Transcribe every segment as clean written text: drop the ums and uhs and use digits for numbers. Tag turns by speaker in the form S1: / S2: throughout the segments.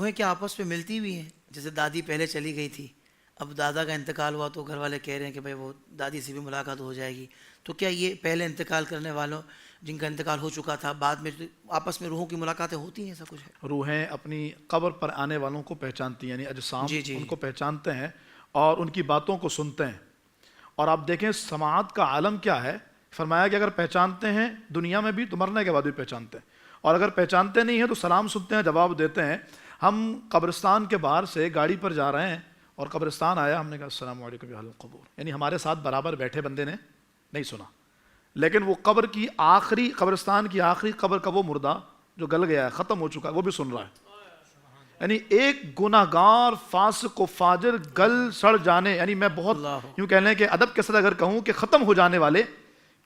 S1: روحیں کیا آپس میں ملتی بھی ہیں؟ جیسے دادی پہلے چلی گئی تھی، اب دادا کا انتقال ہوا تو گھر والے کہہ رہے ہیں کہ بھائی وہ دادی سے بھی ملاقات ہو جائے گی، تو کیا یہ پہلے انتقال کرنے والوں جن کا انتقال ہو چکا تھا بعد میں آپس میں روحوں کی ملاقاتیں ہوتی ہیں، ایسا کچھ ہے؟
S2: روحیں اپنی قبر پر آنے والوں کو پہچانتی ہیں، یعنی اجسام
S1: جی
S2: ان کو پہچانتے ہیں اور ان کی باتوں کو سنتے ہیں. اور آپ دیکھیں سماعت کا عالم کیا ہے. فرمایا کہ اگر پہچانتے ہیں دنیا میں بھی تو مرنے کے بعد بھی پہچانتے ہیں، اور اگر پہچانتے نہیں ہیں تو سلام سنتے ہیں، جواب دیتے ہیں. ہم قبرستان کے باہر سے گاڑی پر جا رہے ہیں اور قبرستان آیا، ہم نے کہا السلام علیکم یا اہل القبور، یعنی ہمارے ساتھ برابر بیٹھے بندے نے نہیں سنا، لیکن وہ قبر کی آخری، قبرستان کی آخری قبر کا وہ مردہ جو گل گیا ہے، ختم ہو چکا ہے، وہ بھی سن رہا ہے. یعنی ایک گناہگار فاسق و فاجر گل سڑ جانے، یعنی میں بہت یوں کہہ لیں کہ ادب کے ساتھ اگر کہوں کہ ختم ہو جانے والے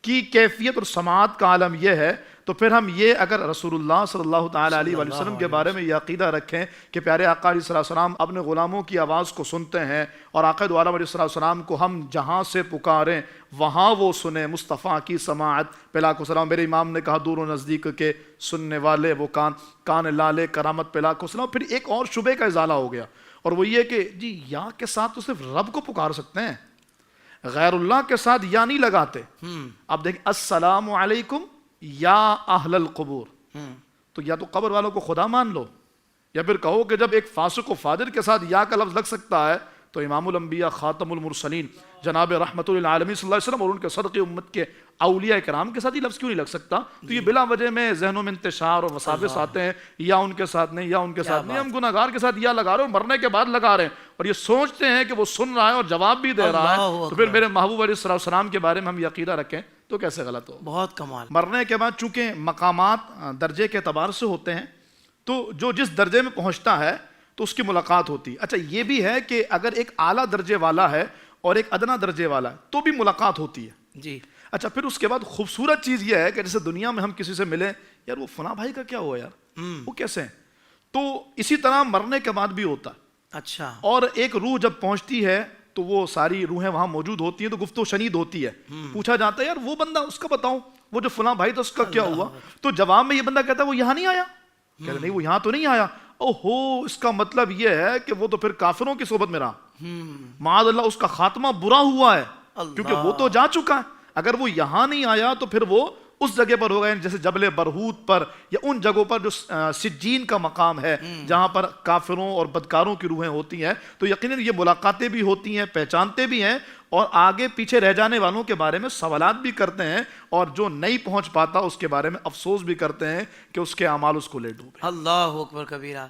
S2: کی کیفیت اور سماعت کا عالم یہ ہے، تو پھر ہم یہ اگر رسول اللہ صلی اللہ تعالیٰ علیہ وسلم کے بارے میں یہ عقیدہ رکھیں کہ پیارے آقا علیہ السلام اپنے غلاموں کی آواز کو سنتے ہیں، اور آقا دو عالم علیہ السلام کو ہم جہاں سے پکاریں وہاں وہ سنیں، مصطفیٰ کی سماعت پہ لاکھوں سلام. میرے امام نے کہا دور و نزدیک کے سننے والے وہ کان لالے کرامت پہ لاکھوں سلام. پھر ایک اور شبے کا ازالہ ہو گیا، اور وہ یہ کہ جی یا کے ساتھ تو صرف رب کو پکار سکتے ہیں، غیر اللہ کے ساتھ یا نہیں لگاتے. آپ دیکھیں السلام علیکم یا اہل القبور، تو یا تو قبر والوں کو خدا مان لو، یا پھر کہو کہ جب ایک فاسق و فاجر کے ساتھ یا کا لفظ لگ سکتا ہے تو امام الانبیاء خاتم المرسلین جناب رحمت للعالمین صلی اللہ علیہ وسلم اور ان کے صدقے امت کے اولیاء کرام کے ساتھ یہ لفظ کیوں نہیں لگ سکتا؟ تو یہ بلا وجہ میں ذہنوں میں انتشار اور وساوس آتے ہیں، یا ان کے ساتھ نہیں، یا ان کے ساتھ نہیں. ہم گناہگار کے ساتھ یا لگا رہے ہیں اور مرنے کے بعد لگا رہے ہیں، اور یہ سوچتے ہیں کہ وہ سن رہا ہے اور جواب بھی دے رہا ہے. تو پھر میرے محبوب علیہ السلام کے بارے میں ہم یہ عقیدہ رکھیں تو کیسے غلط ہو؟
S1: بہت کمال.
S2: مرنے کے بعد چونکہ مقامات درجے کے اعتبار سے ہوتے ہیں، تو جو جس درجے میں پہنچتا ہے تو اس کی ملاقات ہوتی ہے. اچھا یہ بھی ہے کہ اگر ایک اعلیٰ درجے والا ہے اور ایک ادنا درجے والا ہے تو بھی ملاقات ہوتی ہے.
S1: جی.
S2: اچھا پھر اس کے بعد خوبصورت چیز یہ ہے کہ جیسے دنیا میں ہم کسی سے ملیں، یار وہ فلاں بھائی کا کیا ہوا یار، وہ کیسے ہیں، تو اسی طرح مرنے کے بعد بھی ہوتا ہے.
S1: اچھا.
S2: اور ایک روح جب پہنچتی ہے تو وہ ساری روحیں وہاں موجود ہوتی ہیں، تو گفتگو شنید ہوتی ہے. پوچھا جاتا ہے یار وہ بندہ اس کا بتاؤ، وہ جو فلاں بھائی تھا اس کا کیا ہوا؟ تو جواب میں یہ بندہ کہتا ہے وہ یہاں نہیں آیا. کہتے نہیں وہ یہاں تو نہیں آیا. اوہو، اس کا مطلب یہ ہے کہ وہ تو پھر کافروں کی صحبت میں رہا، معاذ اللہ اس کا خاتمہ برا ہوا ہے، کیونکہ وہ تو جا چکا ہے. اگر وہ یہاں نہیں آیا تو پھر وہ اس جگہ پر ہوگا، جیسے جبل برہوت پر یا ان جگہوں پر جو سجین کا مقام ہے جہاں پر کافروں اور بدکاروں کی روحیں ہوتی ہیں. تو یقیناً یہ ملاقاتیں بھی ہوتی ہیں، پہچانتے بھی ہیں، اور آگے پیچھے رہ جانے والوں کے بارے میں سوالات بھی کرتے ہیں، اور جو نہیں پہنچ پاتا اس کے بارے میں افسوس بھی کرتے ہیں کہ اس کے اعمال اس کو لے ڈوبے.
S1: اللہ اکبر کبیرہ.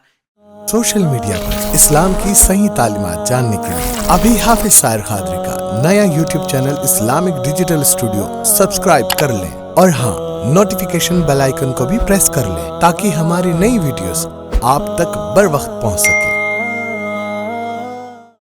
S3: سوشل میڈیا پر اسلام کی صحیح تعلیمات جاننے کے لیے ابھی حافظ سائر قادری کا نیا YouTube channel Islamic digital studio subscribe کر لیں، اور ہاں نوٹیفیکیشن بیل آئیکن کو بھی پریس کر لیں تاکہ ہماری نئی ویڈیوز آپ تک بر وقت پہنچ سکیں.